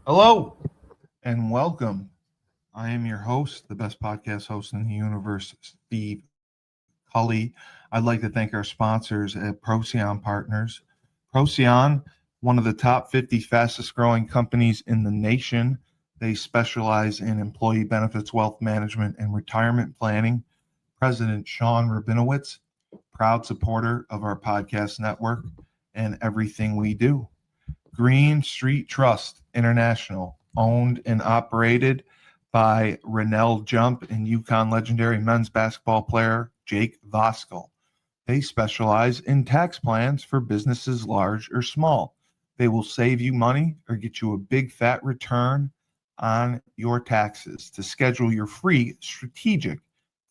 Hello and welcome. I am your host, the best podcast host in the universe, Steve Cully. I'd like to thank our sponsors at Procyon Partners. Procyon, one of the top 50 fastest growing companies in the nation. They specialize in employee benefits, wealth management, and retirement planning. President Sean Rabinowitz, proud supporter of our podcast network and everything we do. Green Street Trust International, owned and operated by Rennell Jump and UConn legendary men's basketball player Jake Voskuhl. They specialize in tax plans for businesses large or small. They will save you money or get you a big fat return on your taxes. To schedule your free strategic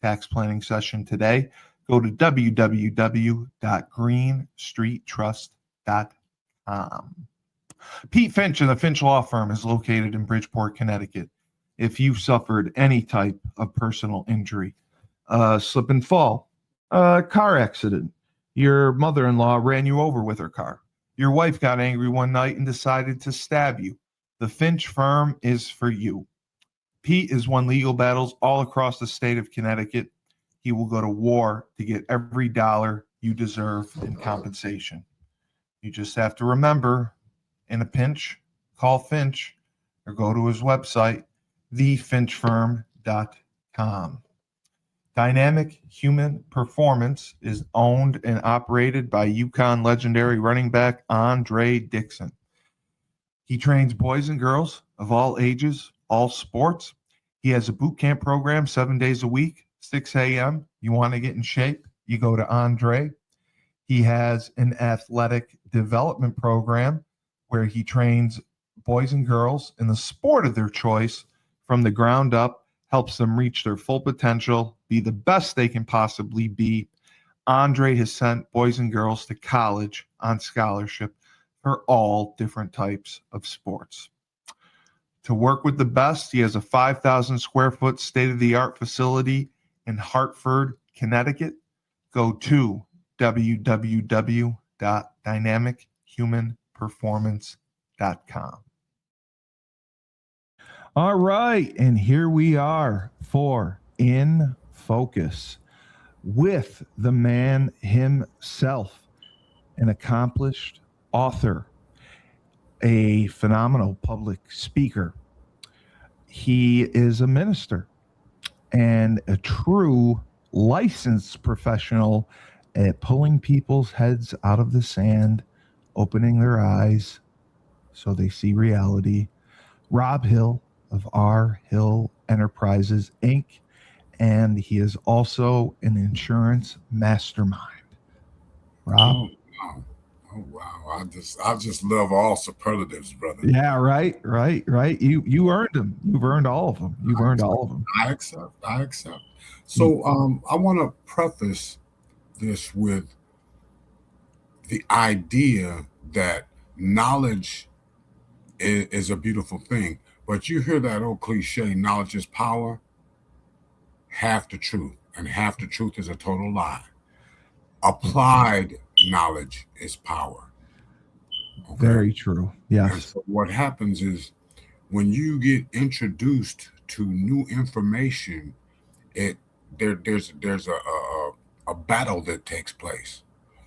tax planning session today, go to www.greenstreettrust.com. Pete Finch and the Finch Law Firm is located in Bridgeport, Connecticut. If you've suffered any type of personal injury, slip and fall, a car accident, your mother-in-law ran you over with her car, your wife got angry one night and decided to stab you, the Finch Firm is for you. Pete has won legal battles all across the state of Connecticut. He will go to war to get every dollar you deserve in compensation. You just have to remember, in a pinch, call Finch or go to his website, thefinchfirm.com. Dynamic Human Performance is owned and operated by UConn legendary running back Andre Dixon. He trains boys and girls of all ages, all sports. He has a boot camp program 7 days a week, 6 a.m. You want to get in shape, you go to Andre. He has an athletic development program where he trains boys and girls in the sport of their choice from the ground up, helps them reach their full potential, be the best they can possibly be. Andre has sent boys and girls to college on scholarship for all different types of sports. To work with the best, he has a 5,000 square foot state-of-the-art facility in Hartford, Connecticut. Go to www.dynamichumanperformance.com. All right, and here we are for In Focus with the man himself, an accomplished author, a phenomenal public speaker. He is a minister and a true licensed professional at pulling people's heads out of the sand, opening their eyes so they see reality. Robb Hill of R. Hill Enterprises, Inc., and he is also an insurance mastermind. Robb? Oh wow! Oh wow! I just love all superlatives, brother. Yeah, right. You earned them. You've earned all of them. You've earned all of them. I accept. So I want to preface this with the idea that knowledge is a beautiful thing, but you hear that old cliche, knowledge is power. Half the truth, and half the truth is a total lie. Applied knowledge is power. Okay? Very true. Yes. And so what happens is when you get introduced to new information, there's a battle that takes place.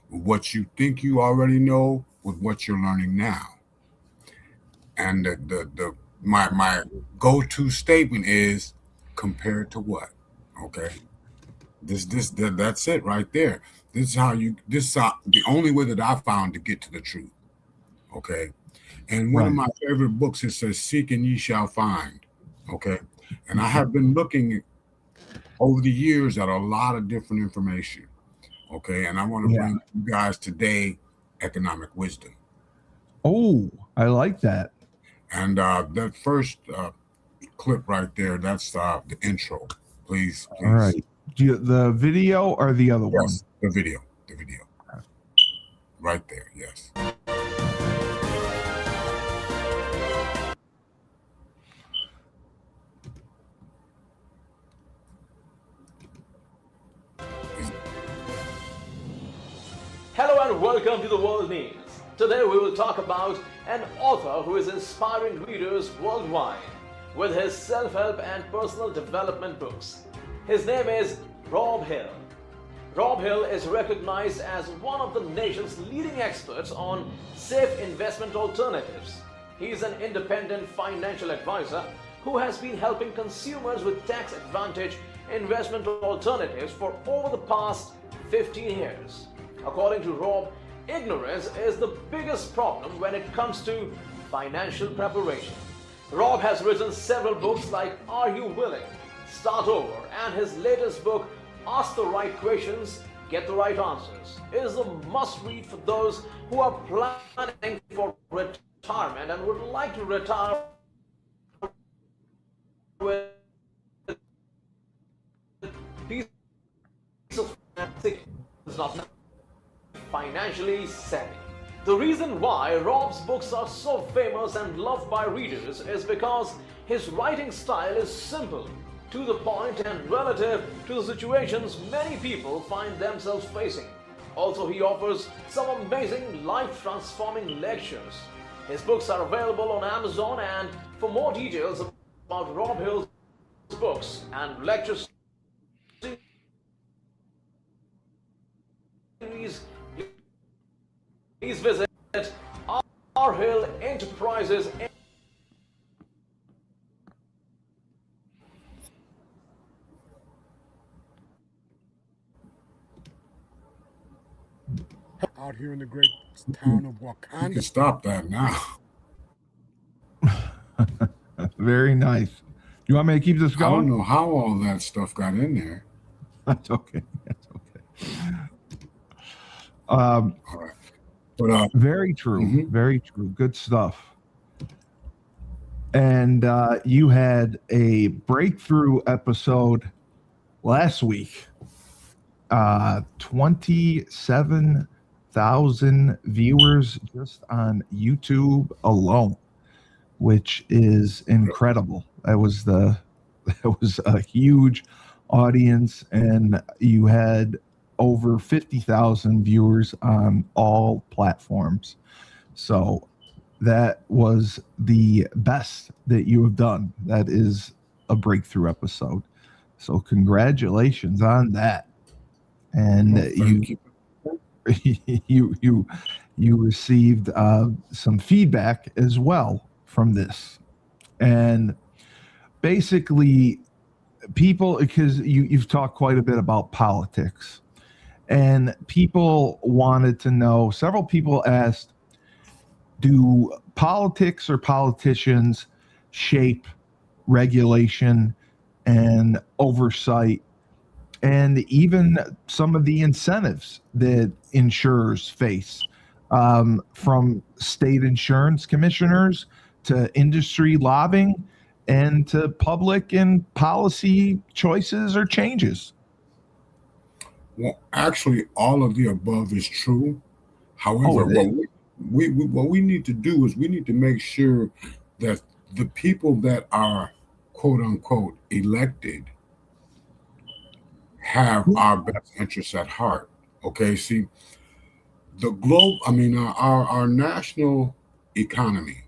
What you think you already know with what you're learning now. And my go-to statement is compared to what? Okay. That's it right there. This is the only way that I found to get to the truth. Okay. And one of my favorite books, it says, "Seek and ye shall find." Okay. And I have been looking over the years at a lot of different information. Okay. And I want to bring you guys today economic wisdom. Oh, I like that. And that first clip right there, that's the intro. Please. All right. The video or the other one? The video. Right there, yes. Hello and welcome to the World News. Today we will talk about an author who is inspiring readers worldwide with his self-help and personal development books. His name is Robb Hill. Robb Hill is recognized as one of the nation's leading experts on safe investment alternatives. He is an independent financial advisor who has been helping consumers with tax advantage investment alternatives for over the past 15 years. According to Robb, ignorance is the biggest problem when it comes to financial preparation. Robb has written several books like Are You Willing?, Start Over, and his latest book, Ask the Right Questions, Get the Right Answers, is a must-read for those who are planning for retirement and would like to retire with peace of mind, not financially savvy. The reason why Robb's books are so famous and loved by readers is because his writing style is simple, to the point, and relative to the situations many people find themselves facing. Also, he offers some amazing life-transforming lectures. His books are available on Amazon, and for more details about Robb Hill's books and lectures series, please visit Robb Hill Enterprises. Out here in the great town of You Wakanda. can stop that now. Very nice. You want me to keep this I don't going? know how all that stuff got in there. That's okay. That's okay. All right. But Very true. Mhm. Very true. Good stuff. And you had a breakthrough episode last week. 27,000 viewers just on YouTube alone, which is incredible. That was a huge audience, and you had over 50,000 viewers on all platforms. So that was the best that you have done. That is a breakthrough episode. So congratulations on that. And Well, thank you. you received some feedback as well from this. And basically people, because you've talked quite a bit about politics, and people wanted to know, several people asked, do politics or politicians shape regulation and oversight, and even some of the incentives that insurers face, from state insurance commissioners to industry lobbying and to public and policy choices or changes? Well, actually, all of the above is true. However, what we need to do is we need to make sure that the people that are quote unquote elected have our best interests at heart. Okay, see, our national economy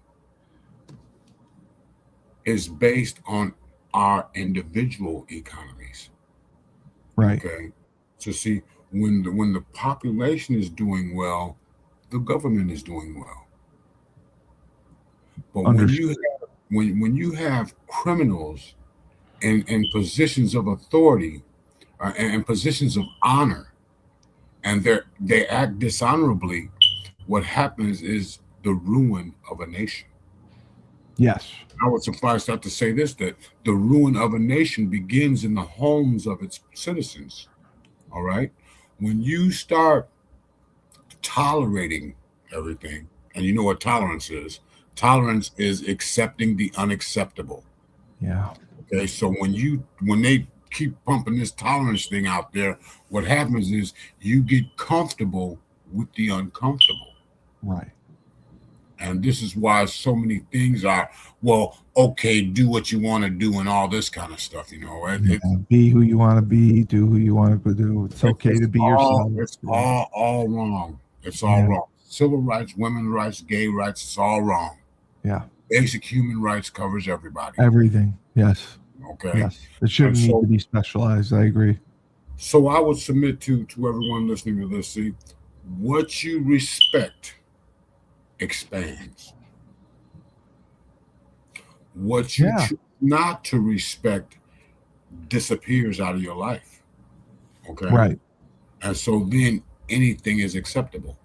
is based on our individual economies. Right. Okay, so see, when the population is doing well, the government is doing well. But Understood. when you have criminals in positions of authority and positions of honor, and they act dishonorably, what happens is the ruin of a nation. Yes. I would suffice that to say this, that the ruin of a nation begins in the homes of its citizens. All right. When you start tolerating everything, and you know what tolerance is. Tolerance is accepting the unacceptable. Yeah. Okay. So when they keep pumping this tolerance thing out there, what happens is you get comfortable with the uncomfortable. Right. And this is why so many things are, well, okay, do what you want to do and all this kind of stuff, you know. Be who you want to be, do who you want to do. It's okay to be yourself. It's all wrong. It's all wrong. civil rights, women's rights, gay rights, it's all wrong. Yeah. Basic human rights covers everybody. Everything. Yes. Okay. Yes. It shouldn't And need so- to be specialized. I agree. So I would submit to everyone listening to this, see, what you respect expands. What you Yeah. choose not to respect disappears out of your life. Okay. Right. And so then anything is acceptable.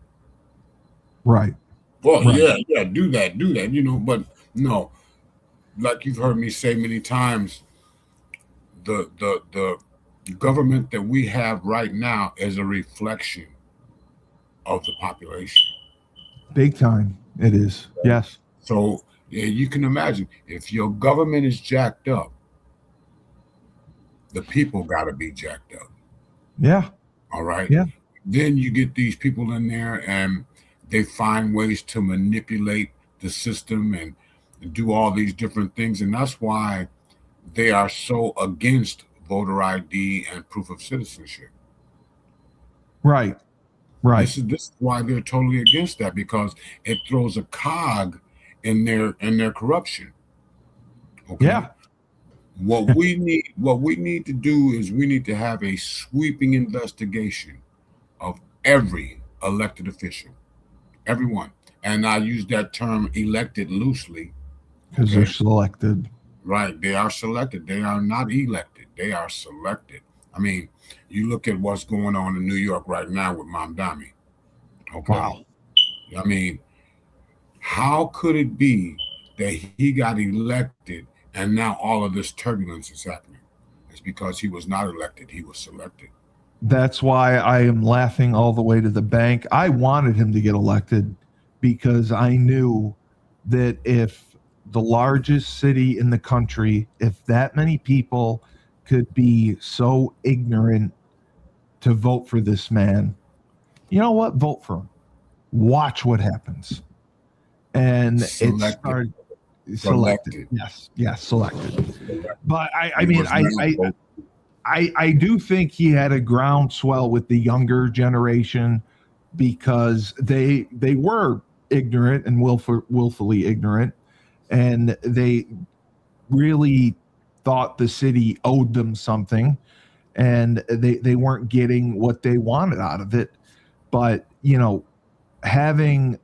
Right. Well, Right. yeah, do that, but no, like you've heard me say many times, the government that we have right now is a reflection of the population. Big time. It is. Yes. So yeah, you can imagine if your government is jacked up, the people got to be jacked up. Yeah. All right. Yeah. Then you get these people in there and they find ways to manipulate the system and do all these different things. And that's why they are so against voter ID and proof of citizenship. Right. Right. This is why they're totally against that, because it throws a cog in their corruption. Okay. Yeah. What we need to do is we need to have a sweeping investigation of every elected official, everyone. And I use that term elected loosely. Because they're selected. Right. They are selected. They are not elected. They are selected. I mean, you look at what's going on in New York right now with Mamdani. Okay. Wow. I mean, how could it be that he got elected and now all of this turbulence is happening? It's because he was not elected. He was selected. That's why I am laughing all the way to the bank. I wanted him to get elected because I knew that if the largest city in the country, if that many people could be so ignorant to vote for this man, you know what? Vote for him. Watch what happens. And it started selected. Yes, selected. But I mean, I do think he had a groundswell with the younger generation because they were ignorant and willfully ignorant, and they really thought the city owed them something, and they weren't getting what they wanted out of it. But having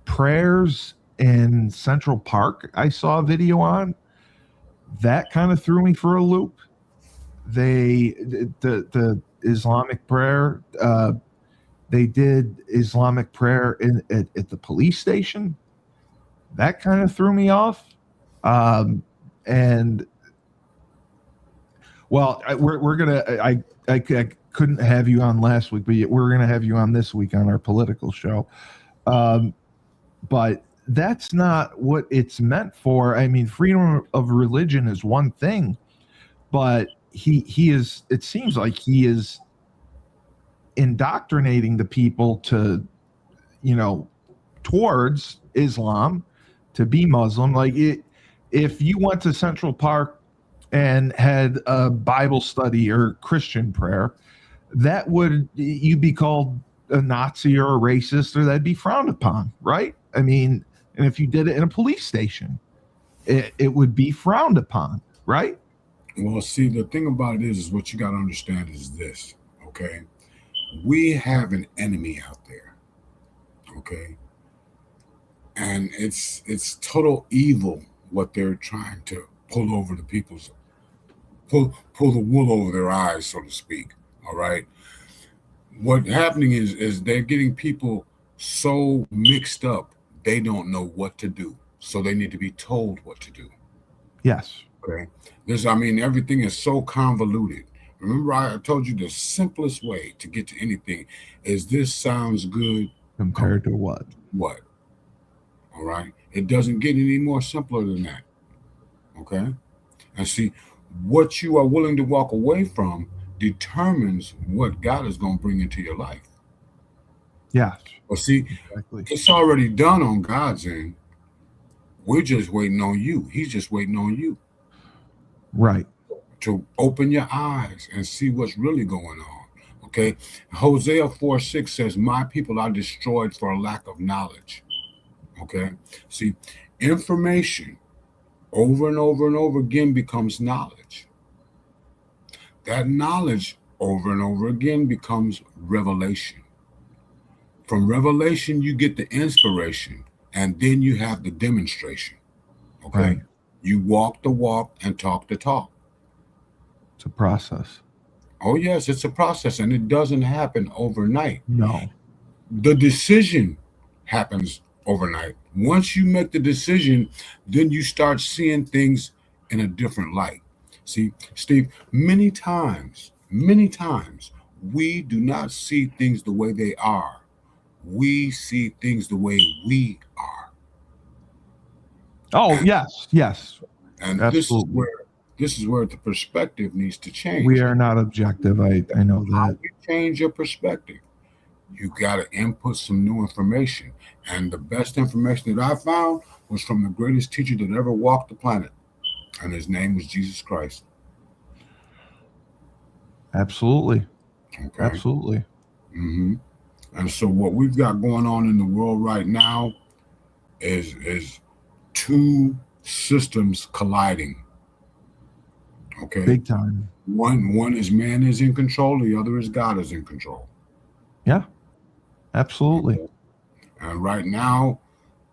prayers in Central Park, I saw a video on that, kind of threw me for a loop. The Islamic prayer, they did Islamic prayer at the police station. That kind of threw me off. And well, we're gonna. I couldn't have you on last week, but we're gonna have you on this week on our political show. But that's not what it's meant for. I mean, freedom of religion is one thing, but he is. It seems like he is indoctrinating the people to, towards Islam, to be Muslim. Like if you went to Central Park and had a Bible study or Christian prayer, that would, you'd be called a Nazi or a racist, or that'd be frowned upon, right? I mean, and if you did it in a police station, it would be frowned upon, right? Well, see, the thing about it is what you got to understand is this, okay? We have an enemy out there, okay? And it's total evil what they're trying to pull over the people's, pull the wool over their eyes, so to speak, all right? What's happening is they're getting people so mixed up, they don't know what to do. So they need to be told what to do. Yes. Okay. Everything is so convoluted. Remember, I told you the simplest way to get to anything is this sounds good. Compared to what? What? All right. It doesn't get any more simpler than that. Okay. And see, what you are willing to walk away from determines what God is going to bring into your life. Yeah. Well, see, exactly. It's already done on God's end. We're just waiting on you. He's just waiting on you. Right. To open your eyes and see what's really going on. Okay. Hosea 4:6 says, my people are destroyed for a lack of knowledge. Okay. See, information over and over and over again becomes knowledge. That knowledge over and over again becomes revelation. From revelation, you get the inspiration, and then you have the demonstration. Okay. Right. You walk the walk and talk the talk. It's a process. Oh, yes, it's a process, and it doesn't happen overnight. No. The decision happens overnight. Once you make the decision, then you start seeing things in a different light. See, Steve, many times, we do not see things the way they are. We see things the way we are. Oh, yes. And Absolutely. this is where the perspective needs to change. We are not objective. I know How that. you change your perspective? You got to input some new information. And the best information that I found was from the greatest teacher that ever walked the planet. And his name was Jesus Christ. Absolutely. Okay. Absolutely. Mm-hmm. And so what we've got going on in the world right now is two systems colliding. Okay. Big time. One is man is in control, the other is God is in control. Yeah. Absolutely. Okay. And right now,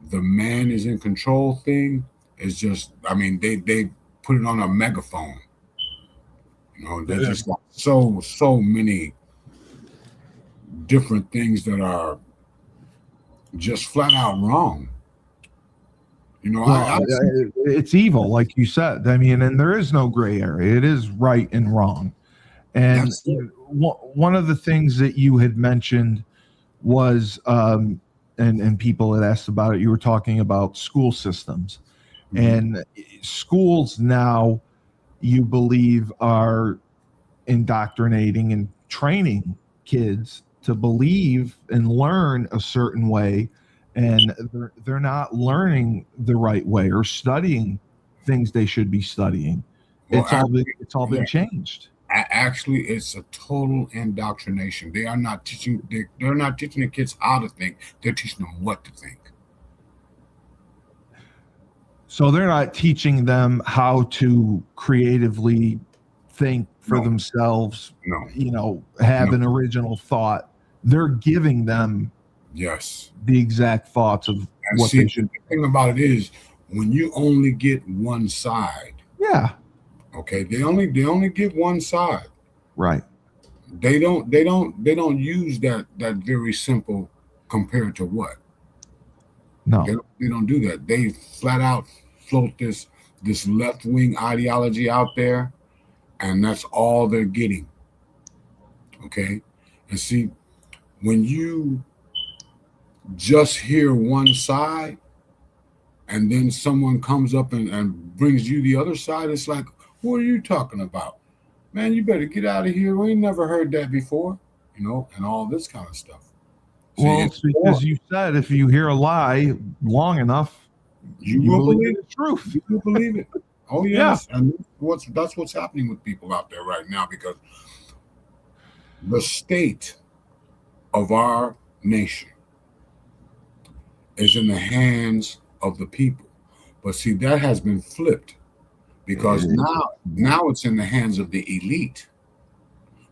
the man is in control thing is just, I mean, they put it on a megaphone. You know, they just got so many different things that are just flat out wrong. You know, Well, it's evil, like you said. I mean, and there is no gray area. It is right and wrong. And one of the things that you had mentioned was, and people had asked about it, you were talking about school systems. Mm-hmm. And schools now, you believe, are indoctrinating and training kids to believe and learn a certain way, and they're not learning the right way or studying things they should be studying. Well, It's all been changed. Actually, it's a total indoctrination. They're not teaching the kids how to think. They're teaching them what to think. So they're not teaching them how to creatively think for themselves. No. You know, have an original thought. They're giving them the exact thoughts of what they should. The thing about it is, when you only get one side. Yeah. Okay, they only give one side. Right. They don't use that very simple compared to what? No. They don't do that. They flat out float this left-wing ideology out there, and that's all they're getting. Okay? And see, when you just hear one side and then someone comes up and brings you the other side, it's like, what are you talking about? Man, you better get out of here. We ain't never heard that before, you know, and all this kind of stuff. Well, it's because you said if you hear a lie long enough, you will believe the truth. You will believe it. Oh, yes. Yeah. And that's what's happening with people out there right now, because the state of our nation is in the hands of the people. But see, that has been flipped, because now it's in the hands of the elite.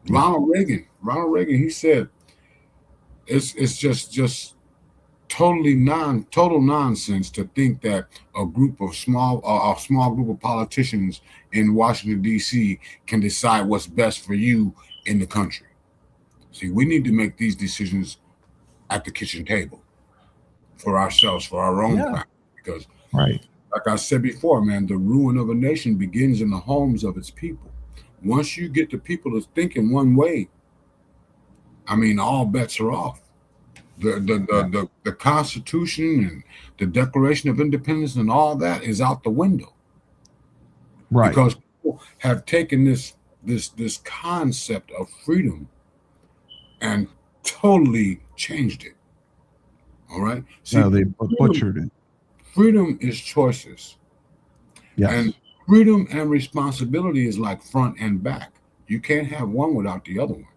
Ronald Reagan, he said, it's just total nonsense to think that a small group of politicians in Washington, D.C. can decide what's best for you in the country. See, we need to make these decisions at the kitchen table for ourselves, for our own family, because like I said before, man, the ruin of a nation begins in the homes of its people. Once you get the people to think in one way, I mean, all bets are off. The Constitution and the Declaration of Independence and all that is out the window. Right. Because people have taken this concept of freedom and totally changed it. All right. See, they butchered it. Freedom is choices. Yes. And freedom and responsibility is like front and back. You can't have one without the other one.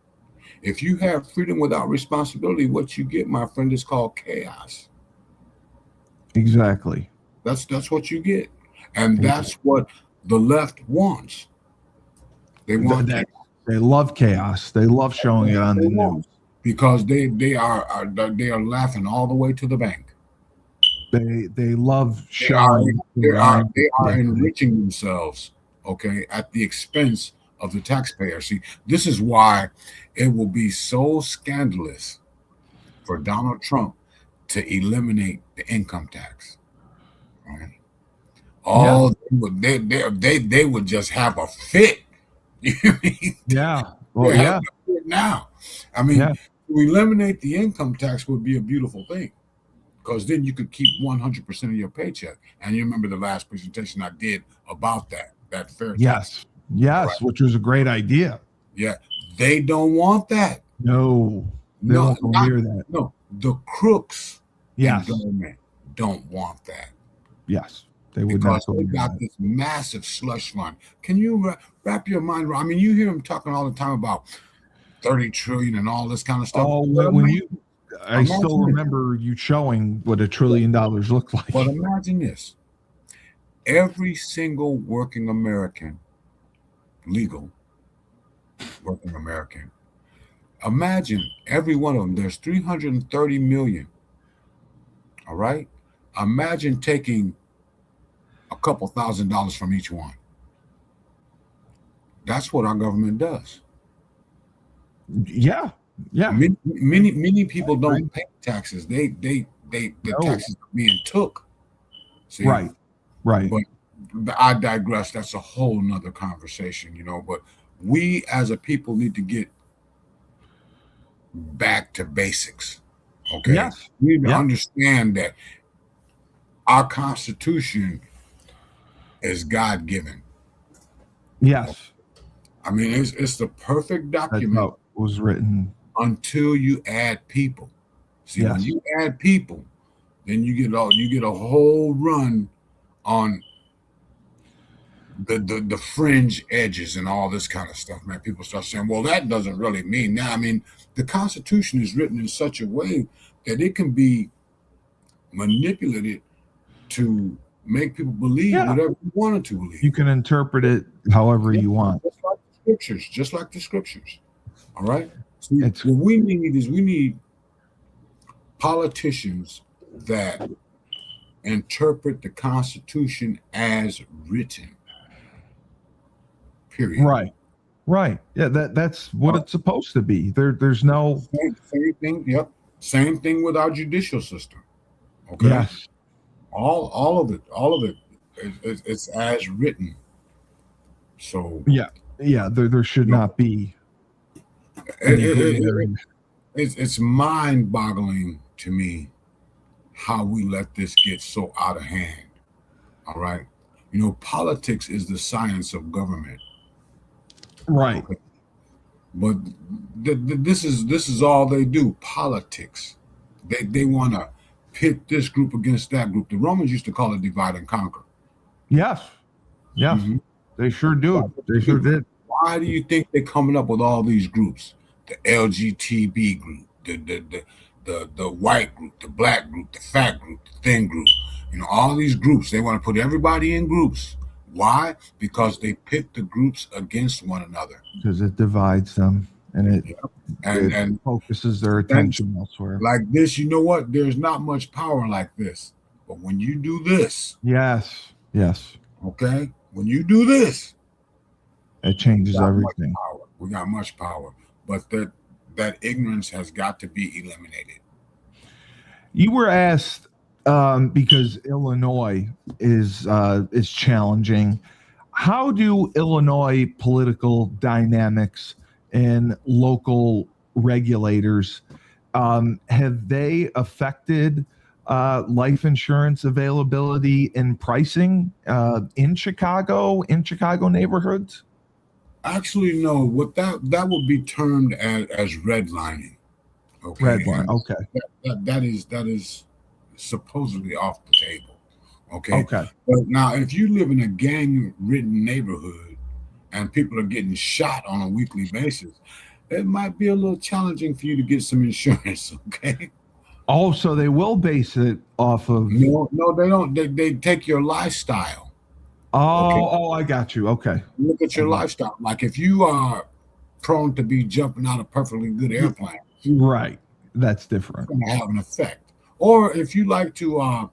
If you have freedom without responsibility, what you get, my friend, is called chaos. Exactly. That's what you get, and that's what the left wants. They want chaos. They love chaos. They love showing it on the news. Because they are laughing all the way to the bank. They love showing. They are enriching themselves, okay, at the expense of the taxpayer. See, this is why it will be so scandalous for Donald Trump to eliminate the income tax. Right? They would just have a fit. You know what I mean? Yeah. Well, yeah. Now, I mean, to eliminate the income tax would be a beautiful thing, because then you could keep 100% of your paycheck. And you remember the last presentation I did about that fair tax. Yes, right. Which was a great idea. Yeah, they don't want that. No, they won't go near that. No, the crooks in government don't want that. Yes, they would because not. They got this massive slush fund. Can you wrap your mind around? I mean, you hear them talking all the time about 30 trillion and all this kind of stuff. Oh, I still remember you showing what $1 trillion looked like. But imagine this: every single working American, legal working American, imagine every one of them. There's 330 million. All right, imagine taking a couple $1,000s from each one. That's what our government does. Yeah. Many people don't pay taxes. The taxes are being took. See? Right. But I digress. That's a whole nother conversation, you know. But we as a people need to get back to basics. Okay. Yes. We need to understand that our Constitution is God-given. Yes. I mean, it's the perfect document. That's how it was written. Until you add people. See, when you add people, then you get a whole run on the fringe edges and all this kind of stuff, man. People start saying, well, that doesn't really mean that. I mean, the Constitution is written in such a way that it can be manipulated to make people believe whatever you wanted to believe. You can interpret it however you want. Just like the scriptures. All right? See, what we need politicians that interpret the Constitution as written. Period. Right. Yeah, that's what it's supposed to be. There's no same thing. Yep. Same thing with our judicial system. Okay. Yes. All of it. It's as written. So there should not be. It's mind-boggling to me how we let this get so out of hand. All right, you know, politics is the science of government. Right. Okay? But this is all they do. Politics. They want to pit this group against that group. The Romans used to call it divide and conquer. Yes. Mm-hmm. They sure do. They sure did. Why do you think they're coming up with all these groups? The LGTB group, the white group, the black group, the fat group, the thin group. You know, all these groups. They want to put everybody in groups. Why? Because they pit the groups against one another. Because it divides them and it focuses their attention elsewhere. Like this, you know what? There's not much power like this. But when you do this. Yes. Okay? When you do this. It changes everything. We got much power. But that ignorance has got to be eliminated. You were asked, because Illinois is challenging, how do Illinois political dynamics and local regulators have they affected life insurance availability and pricing in Chicago neighborhoods? Actually, no. What that would be termed as redlining. Okay. Redline. Okay. That is supposedly off the table. Okay. Okay. But now, if you live in a gang-ridden neighborhood and people are getting shot on a weekly basis, it might be a little challenging for you to get some insurance. Okay. Oh, so they will base it off of. No, they don't. They take your lifestyle. Okay. I got you. Okay. Look at your lifestyle. Like if you are prone to be jumping out of perfectly good airplanes, Right. That's different. it's going to have an effect. Or if you like to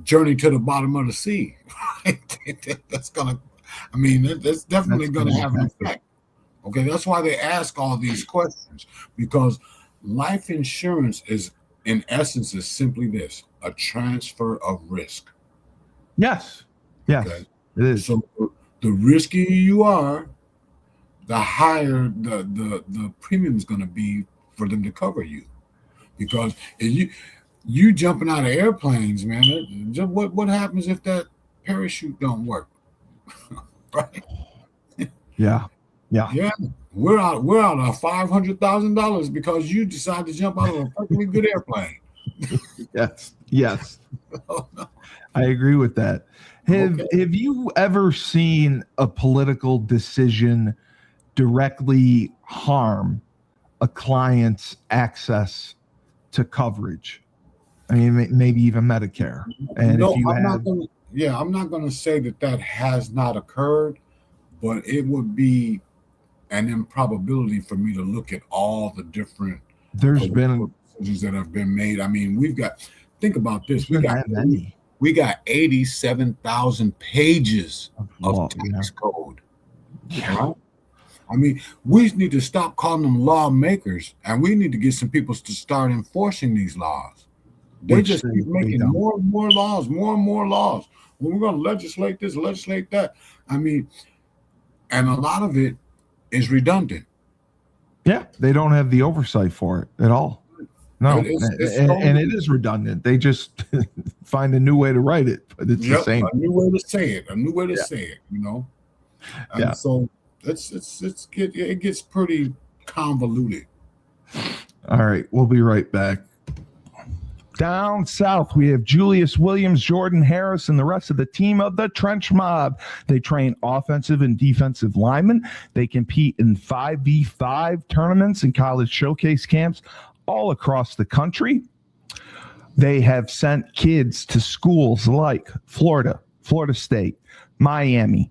journey to the bottom of the sea, that's gonna. I mean, that's definitely going to have an effect. Okay, that's why they ask all these questions, because life insurance is, in essence, is simply this: a transfer of risk. Yes. Yes. Okay. It is. So the riskier you are, the higher the premium is going to be for them to cover you. Because if you jumping out of airplanes, man, what happens if that parachute don't work? Right? Yeah. Yeah, we're out of $500,000 because you decided to jump out of a perfectly good airplane. Yes. I agree with that. Have you ever seen a political decision directly harm a client's access to coverage? I mean, maybe even Medicare. And No, if you I'm have, not going to say that has not occurred, but it would be an improbability for me to look at all the different there's been decisions that have been made. I mean, think about this. there's been that many. We got 87,000 pages Of of law, tax code. Yeah. Right? I mean, we need to stop calling them lawmakers, and we need to get some people to start enforcing these laws. They Which just they- keep they making don't. more and more laws, more and more laws. Well, we're going to legislate this, legislate that. I mean, and a lot of it is redundant. Yeah, they don't have the oversight for it at all. No, It's and it is redundant. They just find a new way to write it, but it's the same. A new way to say it, you know. And Yeah. so it gets pretty convoluted. All right, we'll be right back. Down south, we have Julius Williams, Jordan Harris, and the rest of the team of the Trench Mob. They train offensive and defensive linemen. They compete in 5v5 tournaments and college showcase camps all across the country. They have sent kids to schools like Florida, Florida State, Miami,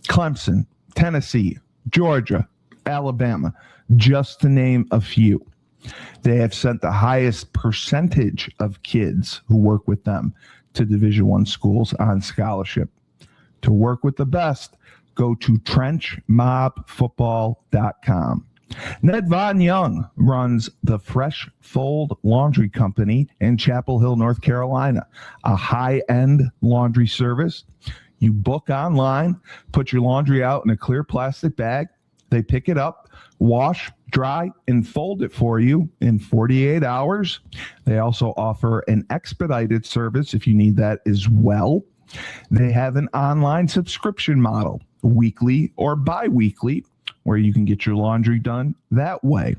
Clemson, Tennessee, Georgia, Alabama, just to name a few. They have sent the highest percentage of kids who work with them to Division I schools on scholarship. To work with the best, go to trenchmobfootball.com. Ned Von Young runs the Fresh Fold Laundry Company in Chapel Hill, North Carolina, a high-end laundry service. You book online, put your laundry out in a clear plastic bag. They pick it up, wash, dry, and fold it for you in 48 hours. They also offer an expedited service if you need that as well. They have an online subscription model, weekly or bi-weekly, where you can get your laundry done that way.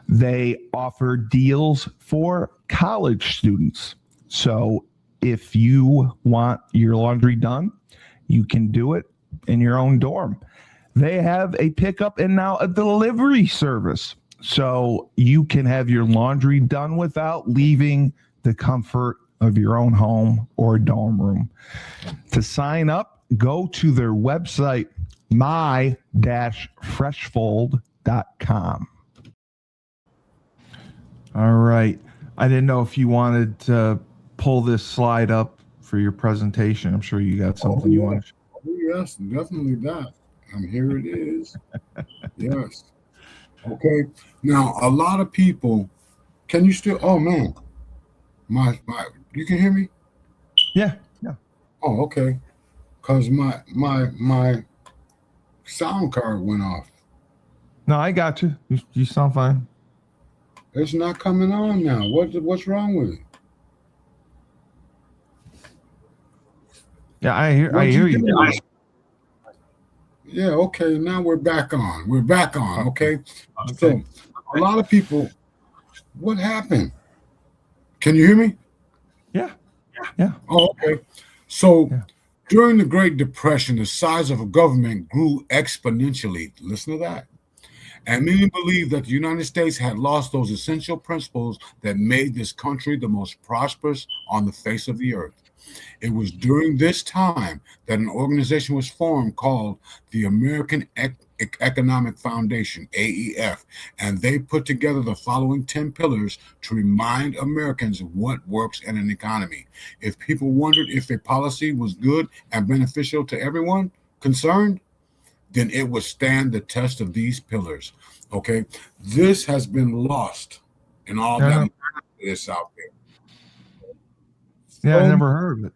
They offer deals for college students. So if you want your laundry done, you can do it in your own dorm. They have a pickup and now a delivery service. So you can have your laundry done without leaving the comfort of your own home or dorm room. To sign up, go to their website, my-freshfold.com. All right. I didn't know if you wanted to pull this slide up for your presentation. I'm sure you got something you want to. Oh, yes, definitely that. And here it is. Yes. Okay. Now, a lot of people, can you still, oh man, my, you can hear me? Yeah. Oh, okay. Because my sound card went off. No, I got you. You sound fine. It's not coming on now. What's wrong with it? Yeah, I hear you. Yeah, okay. Now we're back on. Okay. So a lot of people, what happened? Can you hear me? Yeah. Oh, okay. So Yeah. during the Great Depression, the size of a government grew exponentially. Listen to that. And many believe that the United States had lost those essential principles that made this country the most prosperous on the face of the earth. It was during this time that an organization was formed called the American Economic Foundation, AEF, and they put together the following 10 pillars to remind Americans what works in an economy. If people wondered if a policy was good and beneficial to everyone concerned, then it would stand the test of these pillars. Okay, this has been lost in all that is out there. Yeah, I never heard of it.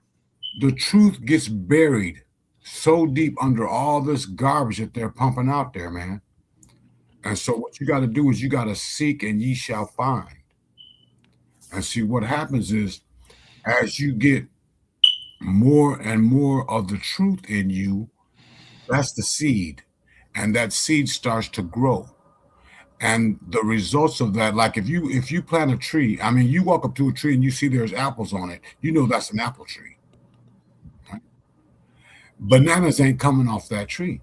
The truth gets buried so deep under all this garbage that they're pumping out there, man. And so what you got to do is you got to seek and ye shall find. And see, what happens is as you get more and more of the truth in you, that's the seed. And that seed starts to grow. And the results of that, like if you plant a tree, I mean, you walk up to a tree and you see there's apples on it, you know that's an apple tree. Right? Bananas ain't coming off that tree.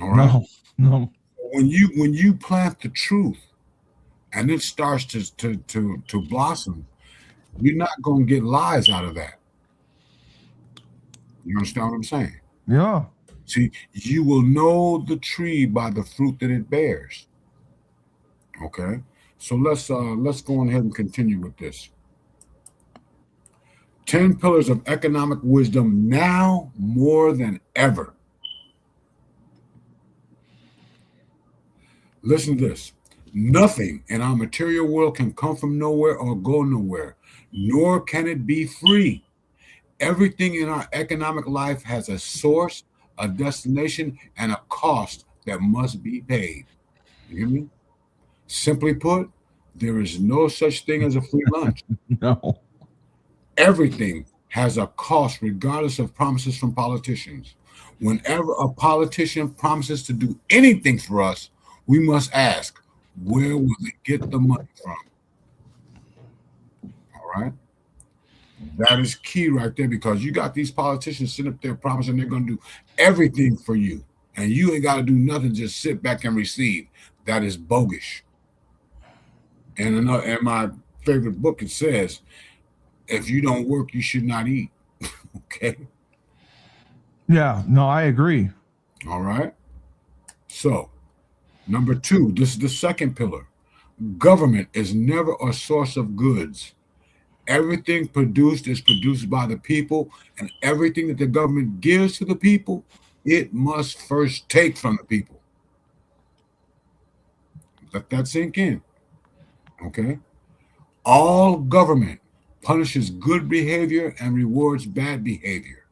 All right. No. When you plant the truth and it starts to blossom, you're not gonna get lies out of that. You understand what I'm saying? Yeah. See, you will know the tree by the fruit that it bears. Okay, so let's go on ahead and continue with this. 10 pillars of economic wisdom now more than ever. Listen to this. Nothing in our material world can come from nowhere or go nowhere, nor can it be free. Everything in our economic life has a source, a destination, and a cost that must be paid. You hear me? Simply put, there is no such thing as a free lunch. No. Everything has a cost, regardless of promises from politicians. Whenever a politician promises to do anything for us, we must ask, where will they get the money from? All right? That is key right there, because you got these politicians sitting up there promising they're going to do everything for you, and you ain't got to do nothing, just sit back and receive. That is bogus. And in my favorite book, it says, if you don't work, you should not eat. Okay? Yeah, no, I agree. All right? So, number 2, this is the second pillar. Government is never a source of goods. Everything produced is produced by the people, and everything that the government gives to the people, it must first take from the people. Let that sink in. Okay? All government punishes good behavior and rewards bad behavior.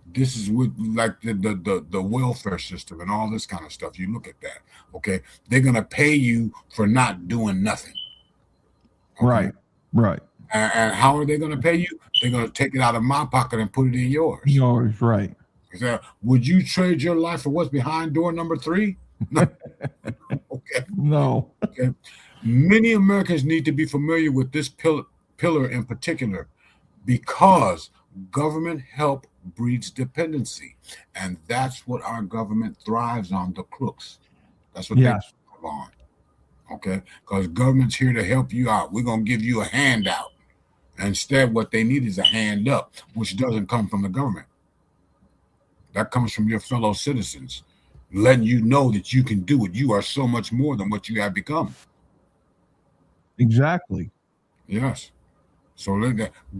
This is with like the welfare system and all this kind of stuff. You look at that. Okay? They're going to pay you for not doing nothing. Okay? Right. And how are they going to pay you? They're going to take it out of my pocket and put it in yours. Yours, right. So, would you trade your life for what's behind door number 3? No. Okay. No. Okay. Many Americans need to be familiar with this pillar in particular, because government help breeds dependency. And that's what our government thrives on, the crooks. That's what they thrive on. Okay? Because government's here to help you out. We're going to give you a handout. Instead, what they need is a hand up, which doesn't come from the government. That comes from your fellow citizens, letting you know that you can do it. You are so much more than what you have become. Exactly. Yes. So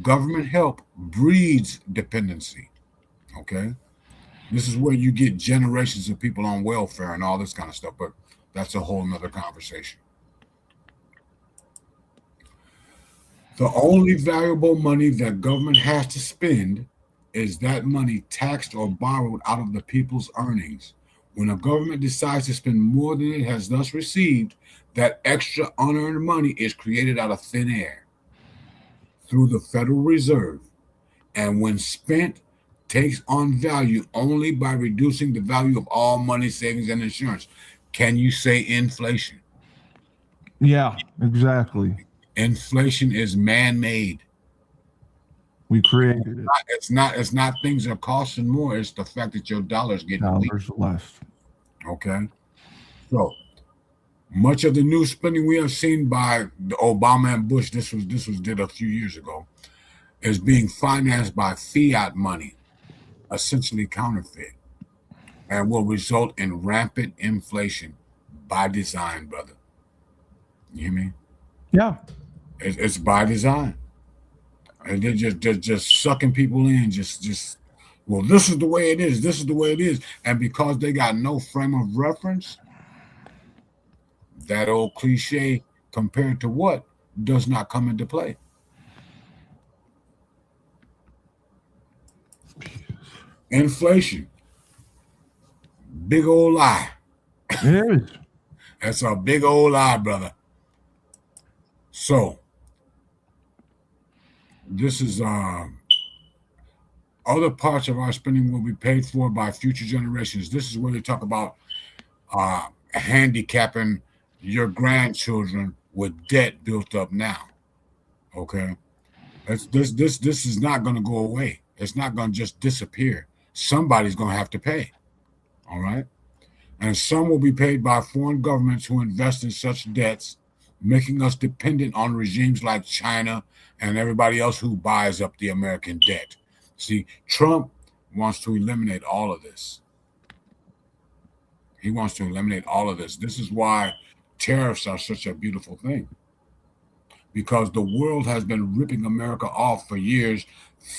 government help breeds dependency. Okay? This is where you get generations of people on welfare and all this kind of stuff, but that's a whole nother conversation. The only valuable money that government has to spend is that money taxed or borrowed out of the people's earnings. When a government decides to spend more than it has thus received, that extra unearned money is created out of thin air through the Federal Reserve, and when spent, takes on value only by reducing the value of all money, savings, and insurance. Can you say inflation? Yeah, exactly. Inflation is man-made. We created it. It's not things are costing more. It's the fact that your dollar's getting weak. Dollars less. Okay. So much of the new spending we have seen by the Obama and Bush, this was did a few years ago, is being financed by fiat money, essentially counterfeit, and will result in rampant inflation by design, brother. You hear me? Yeah. It's by design. And they're just sucking people in, just well, this is the way it is. This is the way it is. And because they got no frame of reference, that old cliche compared to what does not come into play. Inflation. Big old lie. It is. That's a big old lie, brother. So this is other parts of our spending will be paid for by future generations. This is where they talk about handicapping your grandchildren with debt built up now. Okay, this is not going to go away. It's not going to just disappear. Somebody's going to have to pay. All right, and some will be paid by foreign governments who invest in such debts, making us dependent on regimes like China and everybody else who buys up the American debt. See, Trump wants to eliminate all of this. He wants to eliminate all of this. This is why tariffs are such a beautiful thing, because the world has been ripping America off for years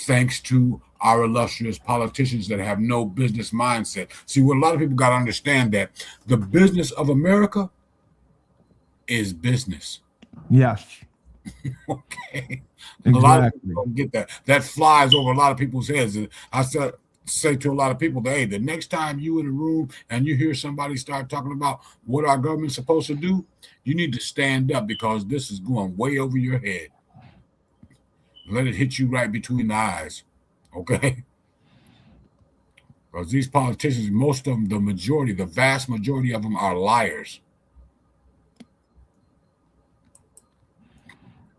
thanks to our illustrious politicians that have no business mindset. See, what a lot of people got to understand, that the business of America is business. Yes. Okay. Exactly. A lot of people don't get that. That flies over a lot of people's heads. I say to a lot of people that, hey, the next time you in a room and you hear somebody start talking about what our government's supposed to do, you need to stand up, because this is going way over your head. Let it hit you right between the eyes. Okay? Because these politicians, most of them, the vast majority of them are liars.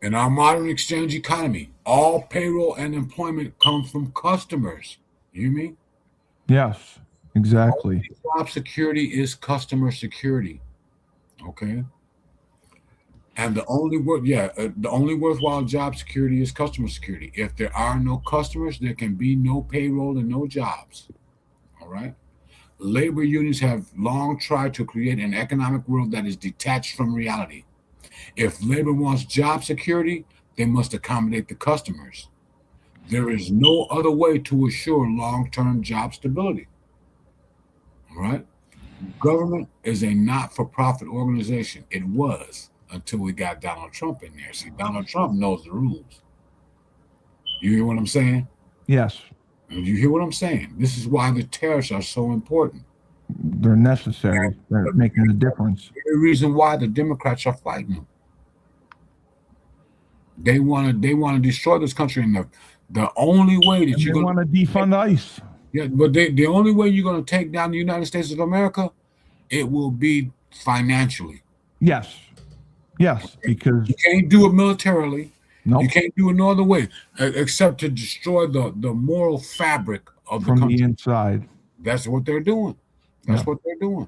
In our modern exchange economy, all payroll and employment comes from customers. You hear me? Yes, exactly. Job security is customer security. Okay. And the only worthwhile job security is customer security. If there are no customers, there can be no payroll and no jobs. All right. Labor unions have long tried to create an economic world that is detached from reality. If labor wants job security, they must accommodate the customers. There is no other way to assure long-term job stability. All right? Government is a not-for-profit organization. It was, until we got Donald Trump in there. See, Donald Trump knows the rules. You hear what I'm saying? Yes. You hear what I'm saying? This is why the tariffs are so important. They're necessary. They're making a difference. The reason why the Democrats are fighting them. They want to destroy this country, and the only way that You want to defund ICE. Yeah, but the only way you're going to take down the United States of America, it will be financially. Yes. Yes, because you can't do it militarily. No. You can't do it no other way except to destroy the moral fabric of the country. From the inside. That's what they're doing. That's what they're doing.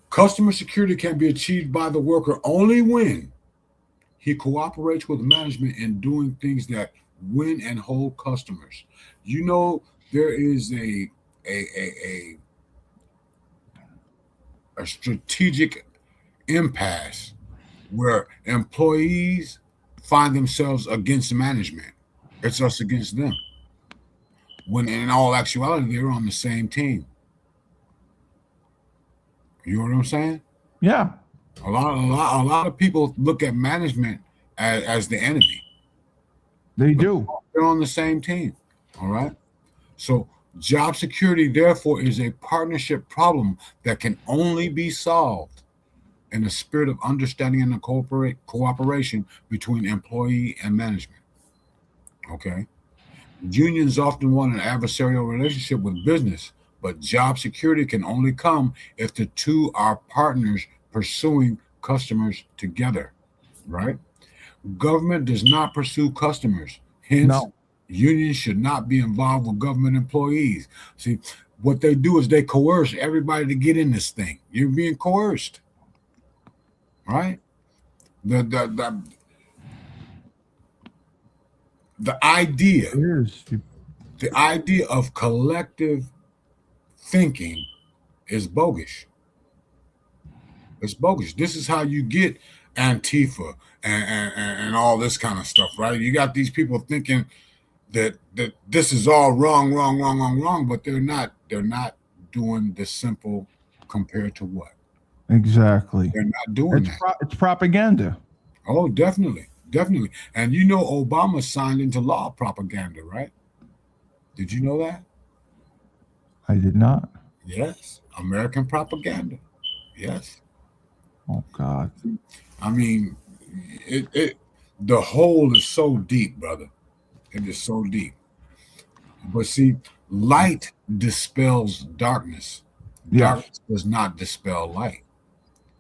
Customer security can be achieved by the worker only when he cooperates with management in doing things that win and hold customers. You know, there is a strategic impasse where employees find themselves against management. It's us against them. When in all actuality, they're on the same team. You know what I'm saying? Yeah. A lot of people look at management as the enemy. They do. They're on the same team. All right. So job security, therefore, is a partnership problem that can only be solved in a spirit of understanding and cooperation between employee and management. Okay. Unions often want an adversarial relationship with business, but job security can only come if the two are partners pursuing customers together, right? Government does not pursue customers. Hence, unions should not be involved with government employees. See, what they do is they coerce everybody to get in this thing. You're being coerced, right? The idea, the idea of collective thinking is bogus. It's bogus. This is how you get Antifa and all this kind of stuff, right? You got these people thinking that this is all wrong, but they're not doing the simple compared to what? Exactly. They're not doing that. It's propaganda. Oh, definitely. And you know Obama signed into law propaganda, right? Did you know that? I did not. Yes. American propaganda. Yes. Oh God. I mean, the hole is so deep, brother. It is so deep. But see, light dispels darkness. Yes. Darkness does not dispel light.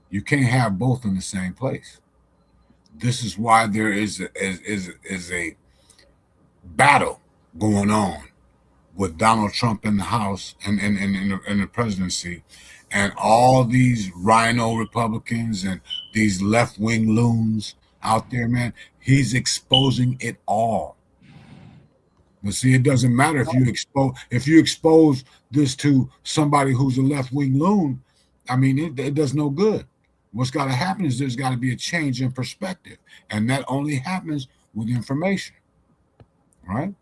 You can't have both in the same place. This is why there is a battle going on with Donald Trump in the House and in the presidency, and all these rhino Republicans and these left-wing loons out there, man. He's exposing it all. But see, it doesn't matter if you expose this to somebody who's a left-wing loon. I mean, it does no good. What's got to happen is there's got to be a change in perspective, and that only happens with information, right?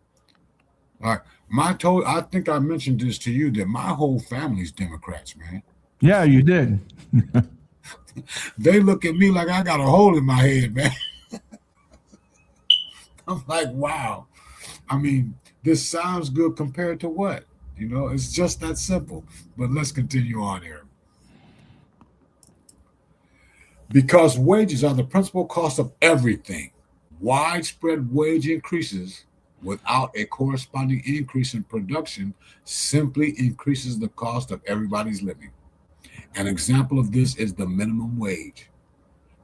Like I think I mentioned this to you that my whole family's Democrats, man. Yeah, you did. They look at me like I got a hole in my head, man. I'm like, wow. I mean, this sounds good compared to what? You know, it's just that simple. But let's continue on here. Because wages are the principal cost of everything. Widespread wage increases without a corresponding increase in production simply increases the cost of everybody's living. An example of this is the minimum wage.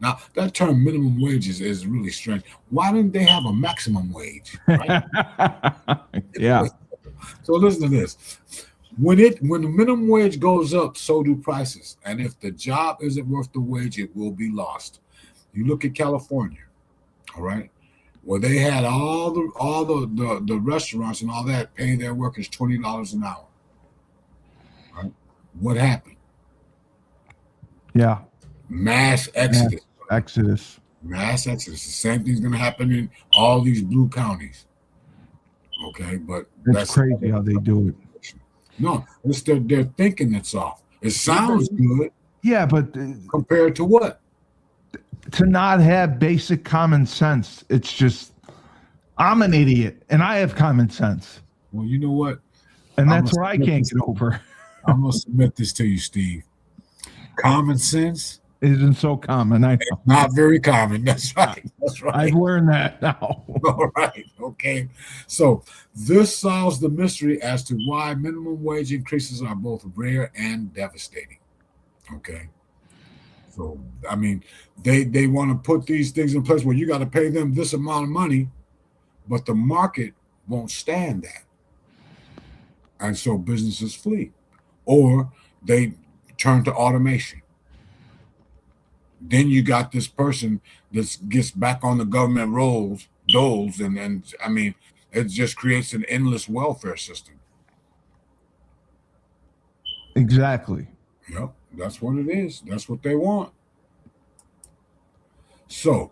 Now, that term minimum wage is really strange. Why didn't they have a maximum wage? Right? Yeah. So listen to this. When the minimum wage goes up, so do prices. And if the job isn't worth the wage, it will be lost. You look at California, all right, where they had all the restaurants and all that paying their workers $20 an hour. Right? What happened? Yeah. Mass exodus. Mass exodus. The same thing's going to happen in all these blue counties. Okay, but that's crazy how they do it. No, it's their thinking that's off. It sounds good. Yeah, but compared to what? To not have basic common sense. It's just, I'm an idiot and I have common sense. Well, you know what? And that's what I can't get over. I'm going to submit this to you, Steve. Common sense isn't so common. I know. It's not very common. That's right. I've learned that now. All right. Okay. So this solves the mystery as to why minimum wage increases are both rare and devastating. Okay. So, I mean, they want to put these things in place where you got to pay them this amount of money, but the market won't stand that. And so businesses flee, or they turn to automation. Then you got this person that gets back on the government doles, and I mean, it just creates an endless welfare system. Exactly. Yep, that's what it is. That's what they want. So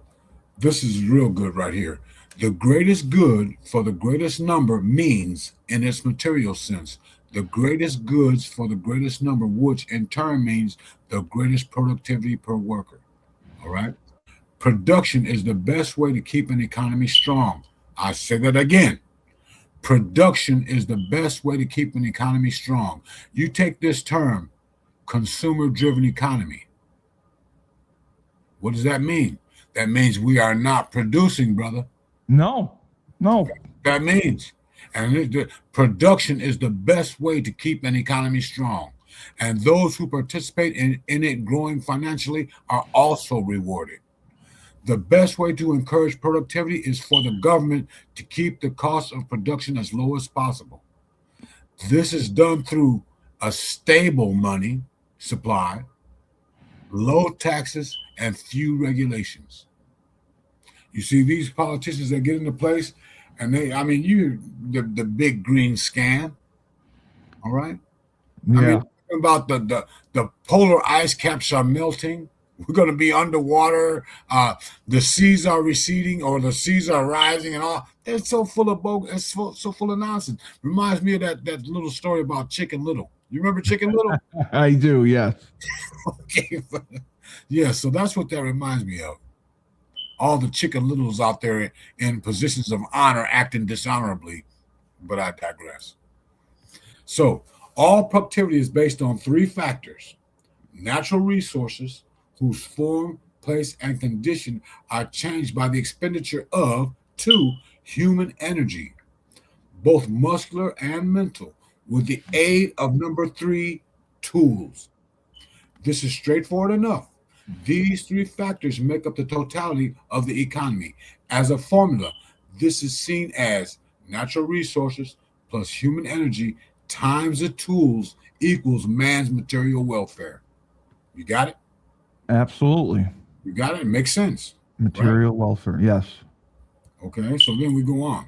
this is real good right here. The greatest good for the greatest number means, in its material sense, the greatest goods for the greatest number, which in turn means the greatest productivity per worker. All right. Production is the best way to keep an economy strong. I say that again. Production is the best way to keep an economy strong. You take this term, consumer-driven economy. What does that mean? That means we are not producing, brother. No. That means, and production is the best way to keep an economy strong. And those who participate in it growing financially are also rewarded. The best way to encourage productivity is for the government to keep the cost of production as low as possible. This is done through a stable money supply, low taxes, and few regulations. You see these politicians that get into place, and the big green scam, all right? I Yeah. mean, about the polar ice caps are melting. We're going to be underwater. The seas are receding, or the seas are rising, and all. It's so full of bogus. It's so full of nonsense. Reminds me of that little story about Chicken Little. You remember Chicken Little? I do, yes. Okay. Yeah, so that's what that reminds me of. All the Chicken Littles out there in positions of honor acting dishonorably, but I digress. So all productivity is based on three factors: natural resources, whose form, place, and condition are changed by the expenditure of, two, human energy, both muscular and mental, with the aid of number three, tools. This is straightforward enough. These three factors make up the totality of the economy. As a formula, this is seen as natural resources plus human energy times the tools equals man's material welfare. You got it? Absolutely. You got it? It makes sense. Material welfare, yes. Okay, so then we go on.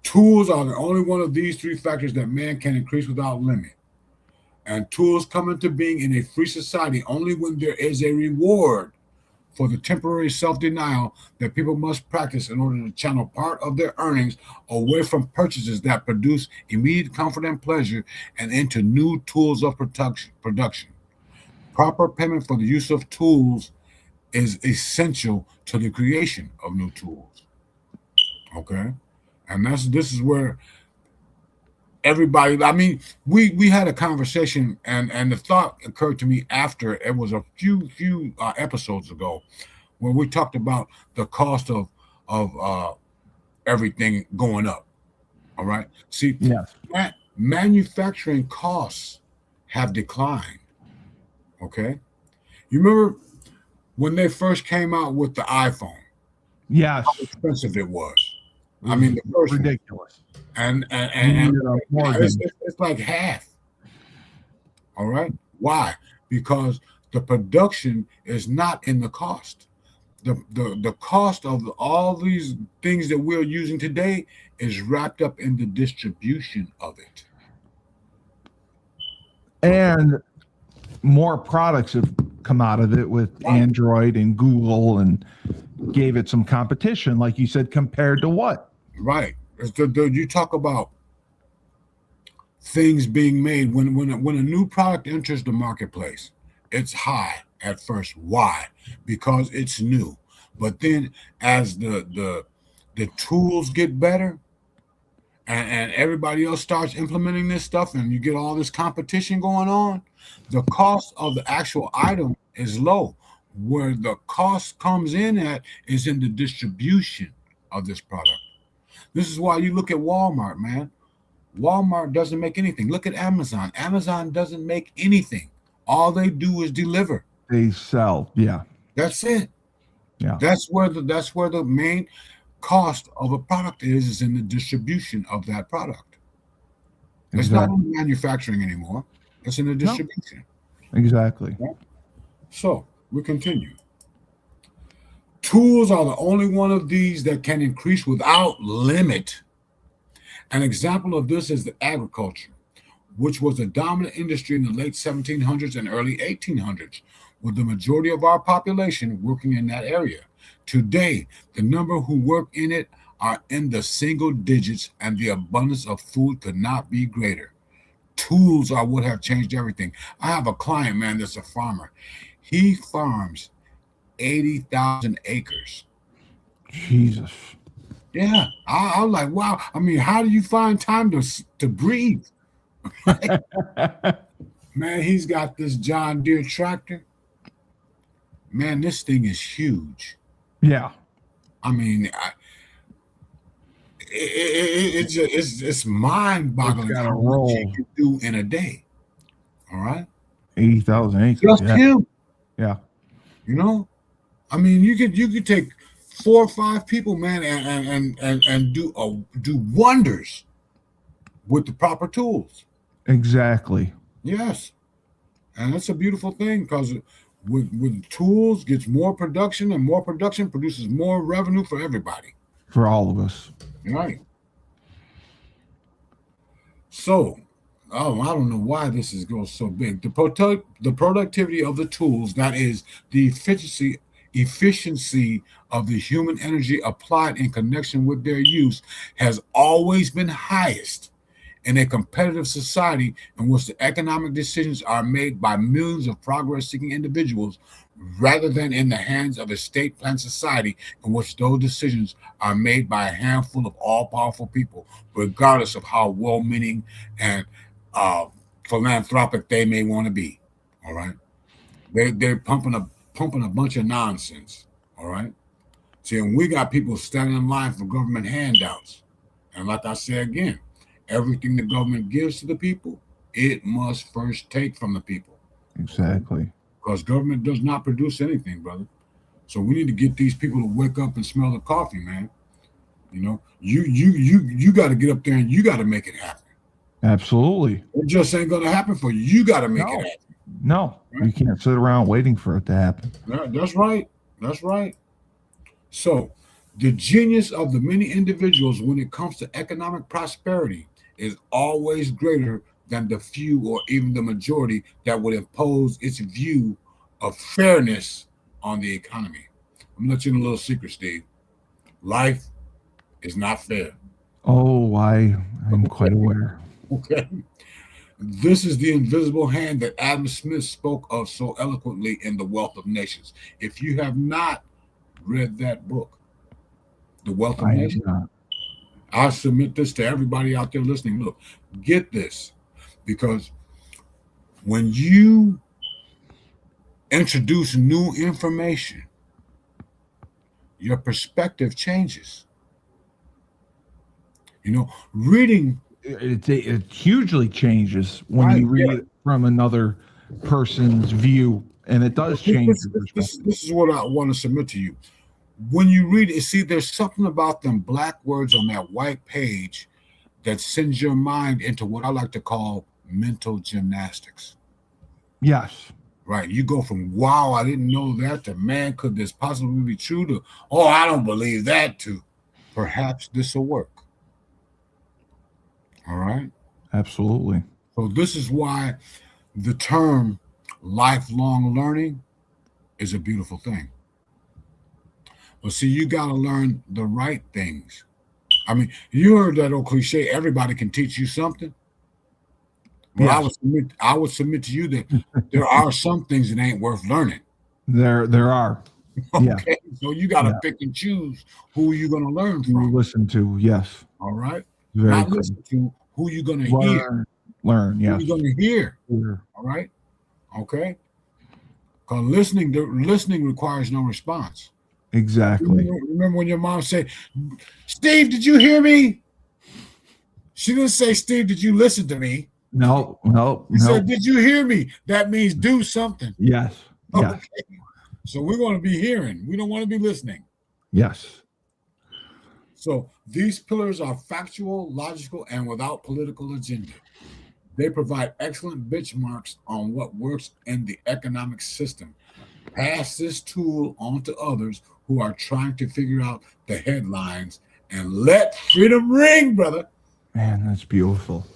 Tools are the only one of these three factors that man can increase without limit. And tools come into being in a free society only when there is a reward for the temporary self-denial that people must practice in order to channel part of their earnings away from purchases that produce immediate comfort and pleasure and into new tools of production. Proper payment for the use of tools is essential to the creation of new tools. Okay? And this is where everybody, I mean, we had a conversation, and the thought occurred to me after it was a few episodes ago, where we talked about the cost of everything going up. All right. See, Yes. manufacturing costs have declined. Okay. You remember when they first came out with the iPhone, Yes. how expensive it was? I mean, the first one. Ridiculous. And Morgan. it's like half. All right. Why? Because the production is not in the cost. The cost of all these things that we're using today is wrapped up in the distribution of it. And more products have come out of it with Android and Google, and gave it some competition, like you said, compared to what? Right. You talk about things being made when a new product enters the marketplace, it's high at first. Why? Because it's new. But then as the tools get better and everybody else starts implementing this stuff, and you get all this competition going on, the cost of the actual item is low. Where the cost comes in at is in the distribution of this product. This is why you look at Walmart, man. Walmart doesn't make anything. Look at Amazon. Amazon doesn't make anything. All they do is deliver. They sell. Yeah. That's it. Yeah. That's where the main cost of a product is in the distribution of that product. It's not in manufacturing anymore. It's in the distribution. No. Exactly. So we continue. Tools are the only one of these that can increase without limit. An example of this is the agriculture, which was a dominant industry in the late 1700s and early 1800s, with the majority of our population working in that area. Today, the number who work in it are in the single digits, and the abundance of food could not be greater. Tools are what have changed everything. I have a client, man, that's a farmer. He farms 80,000 acres. Jesus. Yeah, I'm like, wow. I mean, how do you find time to breathe? Man, he's got this John Deere tractor. Man, this thing is huge. Yeah. I mean, it's mind-boggling It's got a how roll. much he can do in a day. All right, 80,000 acres. just him. Yeah. You know, I mean, you could take 4 or 5 people, man, and do wonders with the proper tools. Exactly. Yes. And that's a beautiful thing because with tools gets more production, and more production produces more revenue for everybody. For all of us. Right. So, oh, I don't know why this is goes so big. The productivity of the tools, that is the efficiency of the human energy applied in connection with their use, has always been highest in a competitive society in which the economic decisions are made by millions of progress-seeking individuals rather than in the hands of a state-planned society in which those decisions are made by a handful of all-powerful people, regardless of how well-meaning and uh, philanthropic they may want to be. All right, they're pumping a bunch of nonsense. All right, see, and we got people standing in line for government handouts, and like I say again, everything the government gives to the people, it must first take from the people. Exactly. Because government does not produce anything, brother. So we need to get these people to wake up and smell the coffee, man. You know, you got to get up there and you got to make it happen. Absolutely. It just ain't gonna happen for you. You got to make it No. happen. No. Right? You can't sit around waiting for it to happen. That's right. That's right. So the genius of the many individuals when it comes to economic prosperity is always greater than the few or even the majority that would impose its view of fairness on the economy. I'm gonna let you in a little secret, Steve. Life is not fair. Oh, I'm quite aware. Okay. This is the invisible hand that Adam Smith spoke of so eloquently in The Wealth of Nations. If you have not read that book, The Wealth of I am Nations, not. I submit this to everybody out there listening. Look, get this, because when you introduce new information, your perspective changes. You know, reading. It hugely changes when Right, you read yeah. it from another person's view, and it does change your perspective. This is what I want to submit to you. When you read it, see, there's something about them black words on that white page that sends your mind into what I like to call mental gymnastics. Yes. Right. You go from, wow, I didn't know that, to, man, could this possibly be true, to, oh, I don't believe that, to, perhaps this will work. All right. Absolutely. So this is why the term lifelong learning is a beautiful thing. But see, you got to learn the right things. I mean, you heard that old cliche, everybody can teach you something. Well, Yes. I would submit to you that there are some things that ain't worth learning. There are. Okay. Yeah. So you got to Yeah. pick and choose who you're going to learn You from. listen to, yes. All right. Very Not cool. listen to who you're going to hear. Learn, yes. Who you're going to hear. Hear. All right. Okay. Because listening requires no response. Exactly. Remember when your mom said, Steve, did you hear me? She didn't say, Steve, did you listen to me? No. She said, did you hear me? That means do something. Yes. Yes. Okay. So we're going to be hearing. We don't want to be listening. Yes. So these pillars are factual, logical, and without political agenda. They provide excellent benchmarks on what works in the economic system. Pass this tool on to others who are trying to figure out the headlines, and let freedom ring, brother. Man, that's beautiful.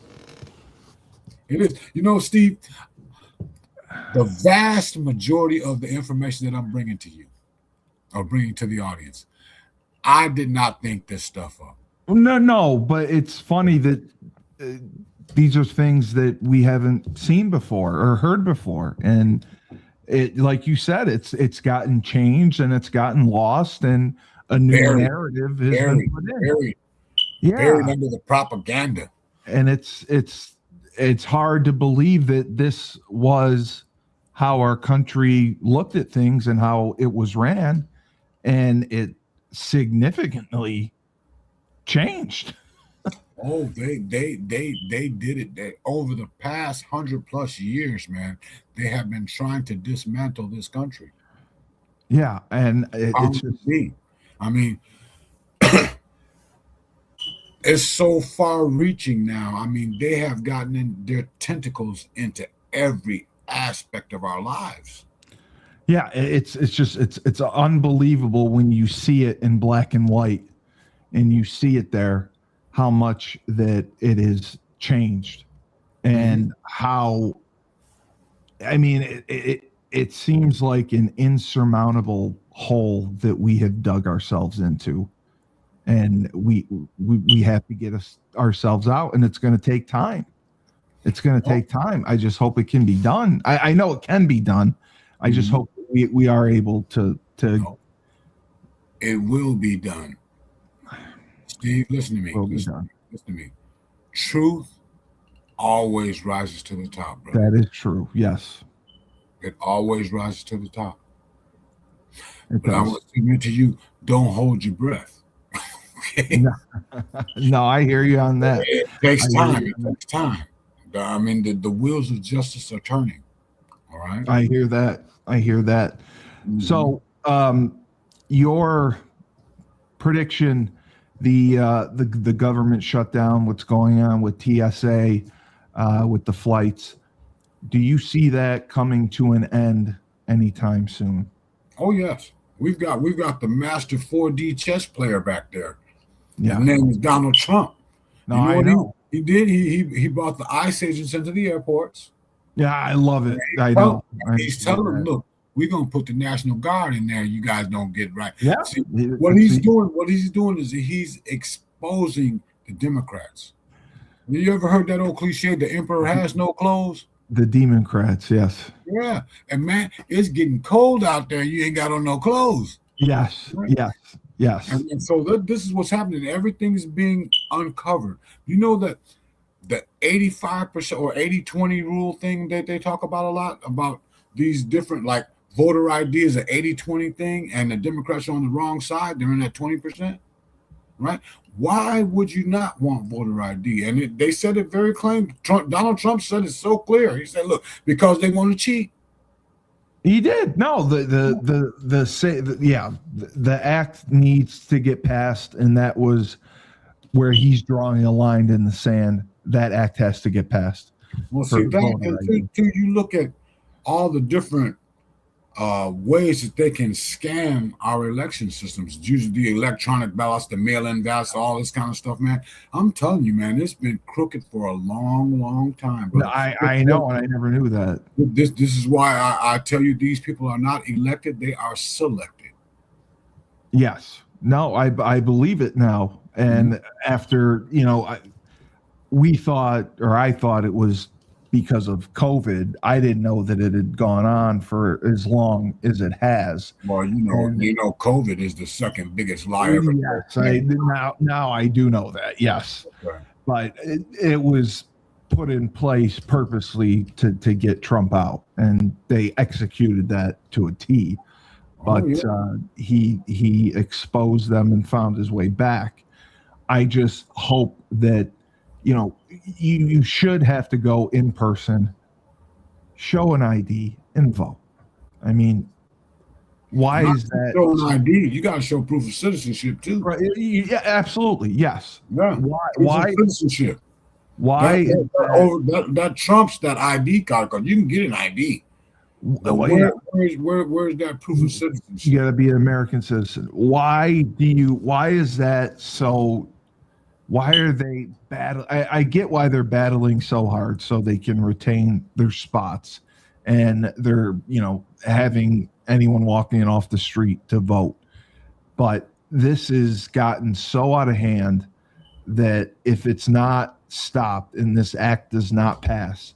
It is. You know, Steve, the vast majority of the information that I'm bringing to you, or bringing to the audience, I did not think this stuff up. No, but it's funny that these are things that we haven't seen before or heard before, and it, like you said, it's gotten changed and it's gotten lost, and a new narrative has been put in. Buried under the propaganda. And it's hard to believe that this was how our country looked at things and how it was ran, and it significantly changed. Oh, they did it. They, over the past 100+ years, man, they have been trying to dismantle this country. Yeah, and it's just, I mean, It's so far reaching now. I mean, they have gotten in their tentacles into every aspect of our lives. Yeah, it's unbelievable when you see it in black and white, and you see it there, how much that it is changed, and how, I mean, it seems like an insurmountable hole that we have dug ourselves into, and we have to get ourselves out, and it's going to take time. It's going to take time. I just hope it can be done. I know it can be done. I just hope we are able to. It will be done. Steve, listen to me. Listen to me. Truth always rises to the top, bro. That is true. Yes. It always rises to the top. But I want to submit to you, don't hold your breath. Okay? No, I hear you on that. It takes time. It takes time. I mean, the wheels of justice are turning. All right. I hear that. So, your prediction, the government shutdown, what's going on with TSA, with the flights, do you see that coming to an end anytime soon? Oh yes, we've got the master 4D chess player back there. Yeah. His name is Donald Trump. No, you know I know. He did. He brought the ICE agents into the airports. Yeah, I love it. I know. He's telling them, look, we're gonna put the National Guard in there. You guys don't get right. Yeah. See, what he's doing is he's exposing the Democrats. You ever heard that old cliche, the emperor has no clothes? The Democrats, yes. Yeah. And man, it's getting cold out there. You ain't got on no clothes. Yes. Right? Yes. And so this is what's happening. Everything's being uncovered. You know that the 85% or 80-20 rule thing that they talk about a lot, about these different, like, voter ID is an 80-20 thing, and the Democrats are on the wrong side. They're in that 20%, right? Why would you not want voter ID? And they said it very plain. Donald Trump said it so clear. He said, look, because they want to cheat. He did. No, the act needs to get passed, and that was where he's drawing a line in the sand. That act has to get passed. Well, see, you look at all the different ways that they can scam our election systems, using the electronic ballots, the mail-in ballots, all this kind of stuff, man. I'm telling you, man, it's been crooked for a long, long time. No, I know, and I never knew that. This is why I tell you, these people are not elected; they are selected. Yes. No, I believe it now. And after, I thought it was because of COVID. I didn't know that it had gone on for as long as it has. Well, COVID is the second biggest lie ever. Yes, now I do know that. Yes, okay. But it was put in place purposely to get Trump out, and they executed that to a T. But he exposed them and found his way back. I just hope that, you should have to go in person, show an ID, and vote. I mean, why is that? Show an ID. You got to show proof of citizenship too. Right? Yeah, absolutely. Yes. Yeah. Why citizenship? Why that trumps that ID card? Because you can get an ID. Where's that proof of citizenship? You got to be an American citizen. Why is that so? Why are they battling? I get why they're battling so hard, so they can retain their spots, and they're having anyone walking in off the street to vote. But this has gotten so out of hand that if it's not stopped and this act does not pass,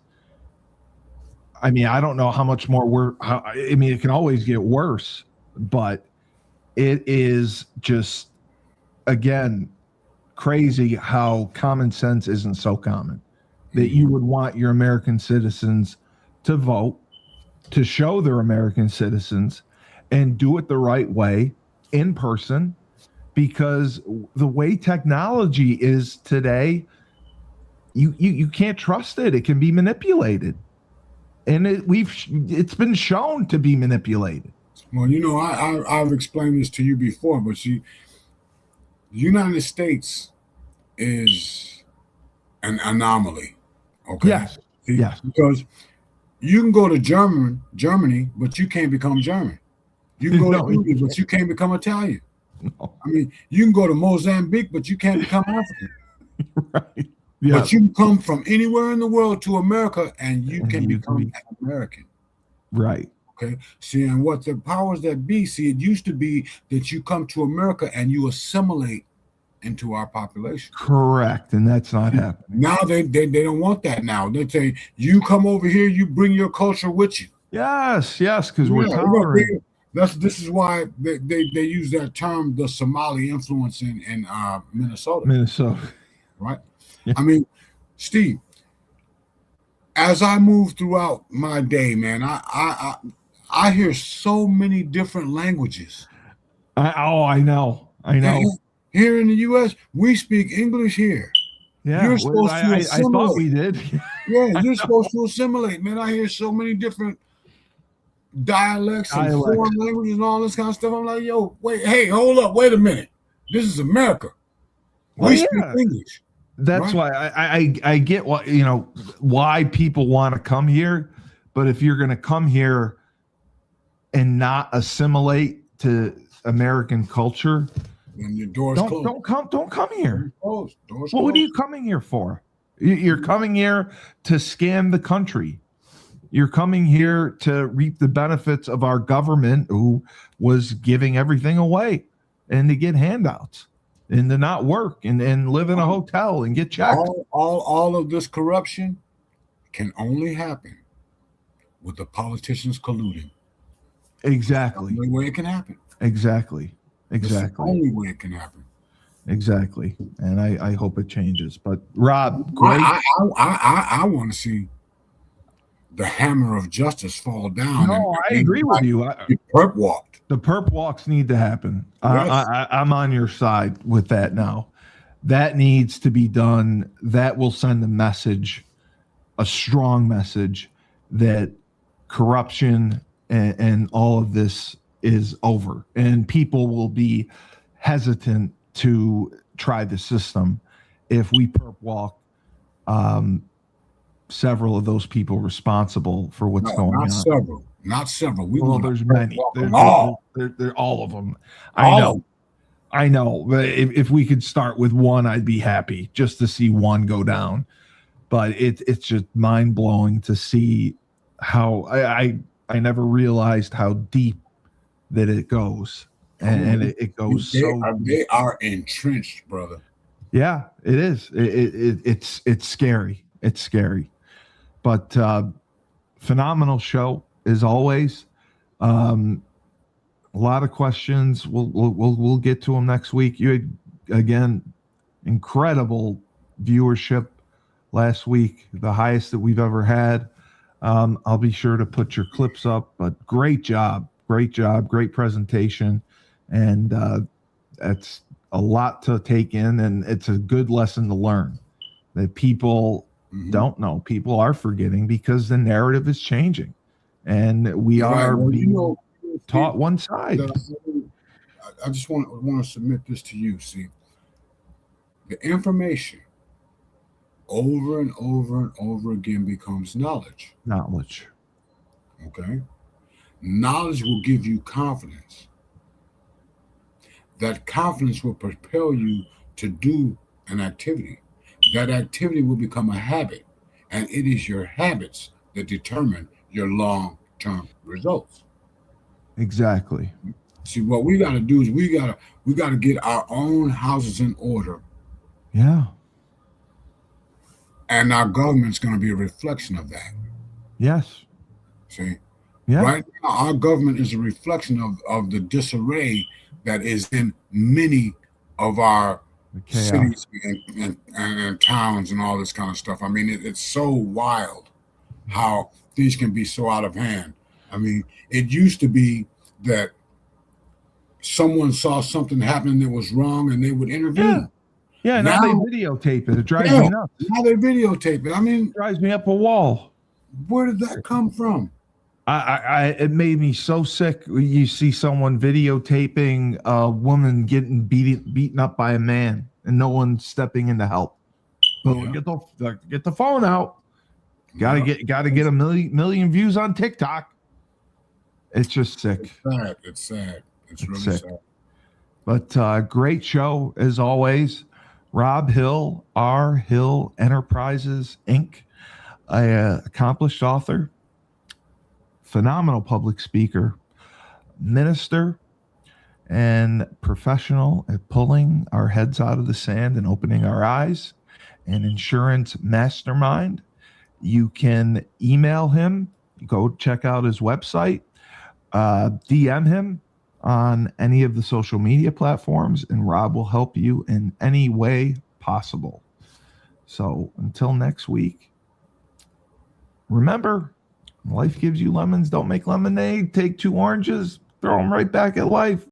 I mean, I don't know how much more it can always get worse, but it is just, again, crazy how common sense isn't so common, that you would want your American citizens to vote, to show they're American citizens, and do it the right way in person, because the way technology is today, you can't trust it. It can be manipulated, and it's been shown to be manipulated. Well, I've explained this to you before, but the United States is an anomaly. Okay. Yes. See, Yes. because you can go to Germany, but you can't become German. You can go No, to Italy, but you can't become Italian. No. I mean, you can go to Mozambique, but you can't become African. Right. But you can come from anywhere in the world to America, and you And can you become can be- an American. Right. Okay. See, and what the powers that be, see, it used to be that you come to America and you assimilate into our population. Correct. And that's not happening. Now they don't want that now. They say, you come over here, you bring your culture with you. Yes. Yes. Because we're Yeah, tolerant. this is why they use that term, the Somali influence in Minnesota. Minnesota. Right? Yeah. I mean, Steve, as I move throughout my day, man, I hear so many different languages. I know. I know. And here in the U.S., we speak English here. Yeah. You're supposed to I assimilate. thought we did. Yeah, you're supposed to assimilate, man. I hear so many different dialects and foreign languages and all this kind of stuff. I'm like, yo, wait, hey, hold up, wait a minute. This is America. We speak English. That's why I get why people want to come here, but if you're going to come here and not assimilate to American culture, and your doors closed. Don't come here. Doors What closed. are you coming here for? You're coming here to scam the country. You're coming here to reap the benefits of our government, who was giving everything away, and to get handouts and to not work and live in a hotel and get checked. All of this corruption can only happen with the politicians colluding. Exactly. That's the only way it can happen. Exactly. That's the only way it can happen. Exactly. And I hope it changes. But Rob, great. I want to see the hammer of justice fall down. No, I agree with you. Perp walked. The perp walks need to happen. Yes. I'm on your side with that now. That needs to be done. That will send a message, a strong message, that corruption and all of this is over. And people will be hesitant to try the system if we perp walk several of those people responsible for what's going on. Not several. There's many. There's all of them. I know. But if we could start with one, I'd be happy just to see one go down. But it's just mind blowing to see how I never realized how deep that it goes, and it goes They are entrenched, brother. Yeah, it is. It's scary. It's scary. But phenomenal show as always. A lot of questions. We'll get to them next week. You had, again, incredible viewership last week, the highest that we've ever had. I'll be sure to put your clips up. But great job, great presentation, and that's a lot to take in, and it's a good lesson to learn that people don't know. People are forgetting because the narrative is changing, and we are being taught one side. I just want to submit this to you. See, the information over and over and over again becomes knowledge. Okay? Knowledge will give you confidence. That confidence will propel you to do an activity. That activity will become a habit, and it is your habits that determine your long-term results. Exactly. See, what we got to do is we got to get our own houses in order. Yeah. And our government's going to be a reflection of that. Yes. See? Yeah. Right now, our government is a reflection of the disarray that is in many of our cities and towns and all this kind of stuff. I mean, it's so wild how things can be so out of hand. I mean, it used to be that someone saw something happening that was wrong and they would intervene. Yeah, now they videotape it. It drives me nuts. Now they videotape it. I mean, it drives me up a wall. Where did that come from? It made me so sick. You see someone videotaping a woman getting beaten up by a man, and no one stepping in to help. But Yeah. get the phone out. Gotta get a million views on TikTok. It's just sick. It's sad. It's It's really sick. sad. But great show as always. Robb Hill, R. Hill Enterprises Inc., a accomplished author, phenomenal public speaker, minister, and professional at pulling our heads out of the sand and opening our eyes, an insurance mastermind. You can email him, go check out his website, DM him on any of the social media platforms, and Robb will help you in any way possible. So until next week, remember, life gives you lemons. Don't make lemonade. Take 2 oranges, throw them right back at life.